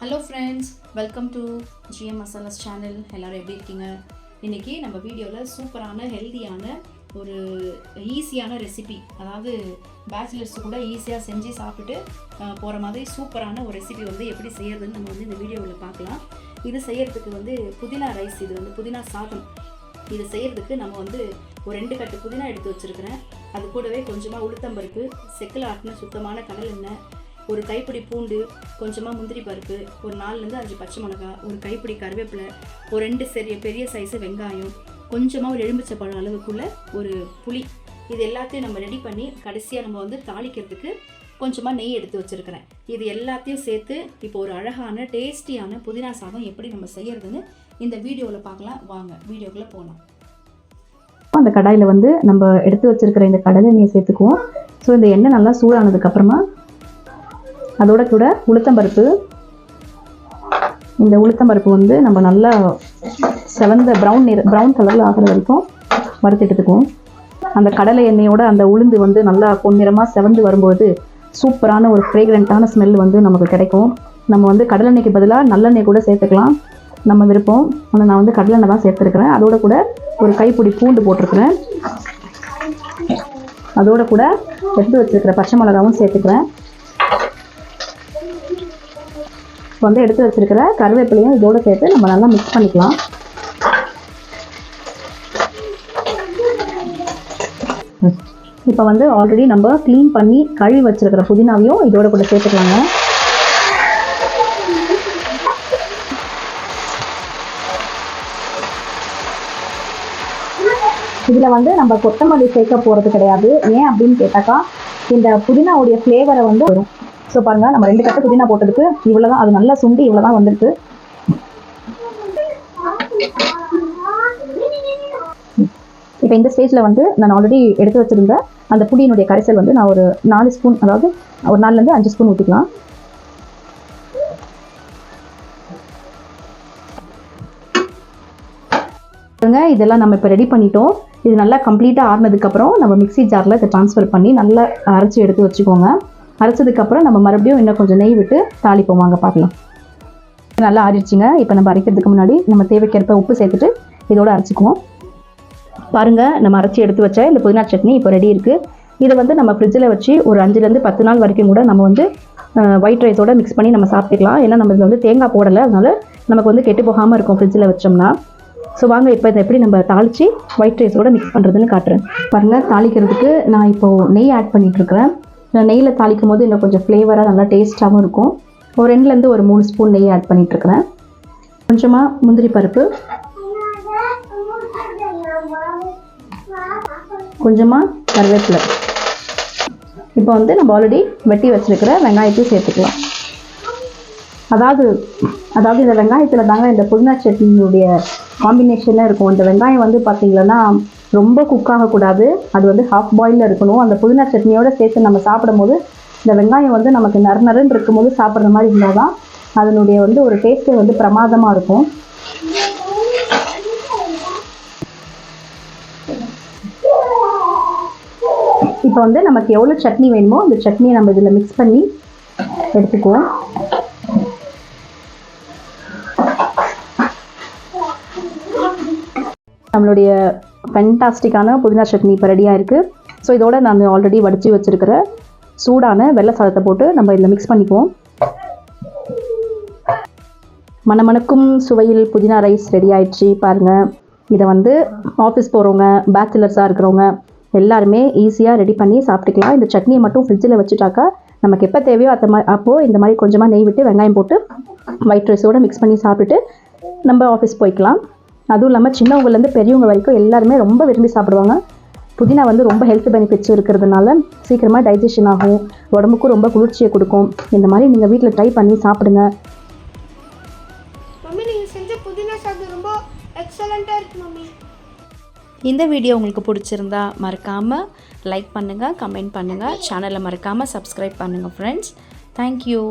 Hello friends, welcome to GM masalas channel. எல்லோரும் எப்படி இருக்கீங்க? இன்றைக்கி நம்ம வீடியோவில் சூப்பரான ஹெல்த்தியான ஒரு ஈஸியான ரெசிபி, அதாவது பேச்சுலர்ஸ் கூட ஈஸியாக செஞ்சு சாப்பிட்டு போகிற மாதிரி சூப்பரான ஒரு ரெசிபி வந்து எப்படி செய்யறதுன்னு நம்ம வந்து இந்த வீடியோவில் பார்க்கலாம். இது செய்கிறதுக்கு புதினா ரைஸ், இது புதினா சாதம். இது செய்கிறதுக்கு நம்ம ஒரு 2 கட்டு புதினா எடுத்து வச்சுருக்கிறேன். அது கூடவே கொஞ்சமாக உளுத்தம்பருப்பு, செக்கில் ஆட்டின சுத்தமான கடல் எண்ணெய், ஒரு கைப்பிடி பூண்டு, கொஞ்சமாக முந்திரி பருப்பு, ஒரு 4 5 பச்சை மிளகாய், ஒரு கைப்பிடி கருவேப்பிலை, ஒரு 2 பெரிய சைஸு வெங்காயம், கொஞ்சமாக ஒரு எலுமிச்சைப்பழம் அளவுக்குள்ள ஒரு புளி. இது எல்லாத்தையும் நம்ம ரெடி பண்ணி கடைசியாக நம்ம தாளிக்கிறதுக்கு கொஞ்சமாக நெய் எடுத்து வச்சுருக்கிறேன். இது எல்லாத்தையும் சேர்த்து இப்போ ஒரு அழகான டேஸ்டியான புதினா சாதம் எப்படி நம்ம செய்யறதுன்னு இந்த வீடியோவில் பார்க்கலாம். வாங்க வீடியோக்குள்ளே போகலாம். அந்த கடாயில் நம்ம எடுத்து வச்சுருக்கிற இந்த கடலை எண்ணெயை சேர்த்துக்குவோம். ஸோ இந்த எண்ணெய் நல்லா சூடானதுக்கப்புறமா அதோட கூட உளுத்தம்பருப்பு, இந்த உளுத்தம்பருப்பு நம்ம நல்லா செவந்த ப்ரௌன் கலரில் ஆகிற வரைக்கும் வறுத்து எடுத்துக்குவோம். அந்த கடலை எண்ணெயோட அந்த உளுந்து நல்லா பொன்னிறமாக செவந்து வரும்போது சூப்பரான ஒரு ஃப்ரேக்ரண்ட்டான ஸ்மெல் நமக்கு கிடைக்கும். நம்ம கடலெண்ணெய்க்கு பதிலாக நல்லெண்ணெய் கூட சேர்த்துக்கலாம், நம்ம விருப்பம். ஆனால் நான் கடலெண்ணெய் தான் சேர்த்துருக்கிறேன். அதோட கூட ஒரு கைப்பிடி பூண்டு போட்டிருக்கிறேன். அதோட கூட எடுத்து வச்சுருக்கிற பச்சை மிளகாவும் சேர்த்துக்கிறேன். எடுத்து வச்சிருக்கிற கருவேப்பிலையும் இதோட சேர்த்து நம்ம நல்லா மிக்ஸ் பண்ணிக்கலாம். இப்போ ஆல்ரெடி நம்ம க்ளீன் பண்ணி கழுவி வச்சிருக்கிற புதினாவையும் இதோட கூட சேர்த்துக்கலாங்க. இதில் நம்ம கொத்தமல்லி சேர்க்க போகிறது கிடையாது. ஏன் அப்படின்னு கேட்டாக்கா, இந்த புதினாவுடைய ஃப்ளேவரை வரும். ஸோ பாருங்கள், நம்ம 2 கட்டு புதினா போட்டதுக்கு இவ்வளோ தான், அது நல்லா சுண்டி இவ்வளோ தான் வந்துருக்கு. இப்போ இந்த ஸ்டேஜில் நான் ஆல்ரெடி எடுத்து வச்சுருந்த அந்த புளியினுடைய கரைசல் நான் ஒரு 4 ஸ்பூன், அதாவது ஒரு 4 5 ஸ்பூன் ஊற்றிக்கலாம். இதெல்லாம் நம்ம இப்போ ரெடி பண்ணிட்டோம். இது நல்லா கம்ப்ளீட்டாக ஆறினதுக்கப்புறம் நம்ம மிக்ஸி ஜாரில் இதை ட்ரான்ஸ்ஃபர் பண்ணி நல்லா அரைச்சி எடுத்து வச்சுக்கோங்க. அரைச்சதுக்கப்புறம் நம்ம மறுபடியும் இன்னும் கொஞ்சம் நெய் விட்டு தாளிப்போம். வாங்க பார்க்கலாம். நல்லா ஆறிடுச்சிங்க. இப்போ நம்ம அரைக்கிறதுக்கு முன்னாடி நம்ம தேவைக்கேற்ப உப்பு சேர்த்துட்டு இதோட அரைச்சிக்குவோம். பாருங்கள், நம்ம அரைச்சி எடுத்து வச்ச இந்த புதினா சட்னி இப்போ ரெடி இருக்குது. இதை நம்ம ஃப்ரிட்ஜில் வச்சு ஒரு 5 10 நாள் வரைக்கும் கூட நம்ம ஒயிட் ரைஸோட மிக்ஸ் பண்ணி நம்ம சாப்பிட்டுக்கலாம். ஏன்னா நம்ம இதில் தேங்காய் போடலை, அதனால நமக்கு கெட்டு போகாமல் இருக்கும் ஃப்ரிட்ஜில் வச்சோம்னா. ஸோ வாங்க இப்போ இதை எப்படி நம்ம தாளித்து ஒயிட் ரைஸோட மிக்ஸ் பண்ணுறதுன்னு காட்டுறேன். பாருங்கள், தாளிக்கிறதுக்கு நான் இப்போது நெய் ஆட் பண்ணிகிட்ருக்கிறேன். நெய்யில் தாளிக்கும் போது இன்னும் கொஞ்சம் ஃப்ளேவராக நல்லா டேஸ்ட்டாகவும் இருக்கும். ஒரு 2 ஒரு 3 ஸ்பூன் நெய் ஆட் பண்ணிகிட்ருக்கிறேன். கொஞ்சமாக முந்திரி பருப்பு, கொஞ்சமாக கருவேப்பிலை. இப்போ நம்ம ஆல்ரெடி வெட்டி வச்சுருக்கிற வெங்காயத்தையும் சேர்த்துக்கலாம். அதாவது இந்த வெங்காயத்தில் தாங்க இந்த புதினா சட்னியுடைய காம்பினேஷனாக இருக்கும். இந்த வெங்காயம் பார்த்திங்கன்னா ரொம்ப குக் ஆகக்கூடாது, அது ஹாஃப் பாயிலில் இருக்கணும். அந்த புதினா சட்னியோடு சேர்த்து நம்ம சாப்பிடும் போது இந்த வெங்காயம் நமக்கு நறுன்னு இருக்கும்போது சாப்பிட்ற மாதிரி இருந்தால் தான் அதனுடைய ஒரு டேஸ்ட்டே பிரமாதமாக இருக்கும். இப்போ நமக்கு எவ்வளோ சட்னி வேணுமோ அந்த சட்னியை நம்ம இதில் மிக்ஸ் பண்ணி எடுத்துக்குவோம். நம்மளுடைய ஃபென்டாஸ்டிக்கான புதினா சட்னி இப்போ ரெடியாக இருக்குது. ஸோ இதோட நான் ஆல்ரெடி வடித்து வச்சுருக்கிற சூடான வெள்ளை சாதத்தை போட்டு நம்ம இதில் மிக்ஸ் பண்ணிக்குவோம். மணமணக்கும் சுவையில் புதினா ரைஸ் ரெடி ஆயிடுச்சு. பாருங்கள், இதை ஆஃபீஸ் போகிறவங்க, பேச்சுலர்ஸாக இருக்கிறவங்க எல்லாருமே ஈஸியாக ரெடி பண்ணி சாப்பிட்டுக்கலாம். இந்த சட்னியை மட்டும் ஃப்ரிட்ஜில் வச்சுட்டாக்கா நமக்கு எப்போ தேவையோ அப்போது இந்த மாதிரி கொஞ்சமாக நெய் விட்டு வெங்காயம் போட்டு ஒயிட் ரைஸோடு மிக்ஸ் பண்ணி சாப்பிட்டுட்டு நம்ம ஆஃபீஸ் போய்க்கலாம். அதுவும் இல்லாமல் சின்னவங்கலேருந்து பெரியவங்க வரைக்கும் எல்லாருமே ரொம்ப விரும்பி சாப்பிடுவாங்க. புதினா ரொம்ப ஹெல்த் பெனிஃபிட்ஸ் இருக்கிறதுனால சீக்கிரமாக டைஜஷன் ஆகும், உடம்புக்கும் ரொம்ப குளிர்ச்சியை கொடுக்கும். இந்த மாதிரி நீங்கள் வீட்டில் ட்ரை பண்ணி சாப்பிடுங்க. மம்மி, நீங்கள் செஞ்ச புதினா சாதம் ரொம்ப எக்ஸலண்ட்டாக இருக்குது மம்மி. இந்த வீடியோ உங்களுக்கு பிடிச்சிருந்தா மறக்காமல் லைக் பண்ணுங்கள், கமெண்ட் பண்ணுங்கள், சேனலை மறக்காமல் சப்ஸ்கிரைப் பண்ணுங்கள் ஃப்ரெண்ட்ஸ். தேங்க்யூ.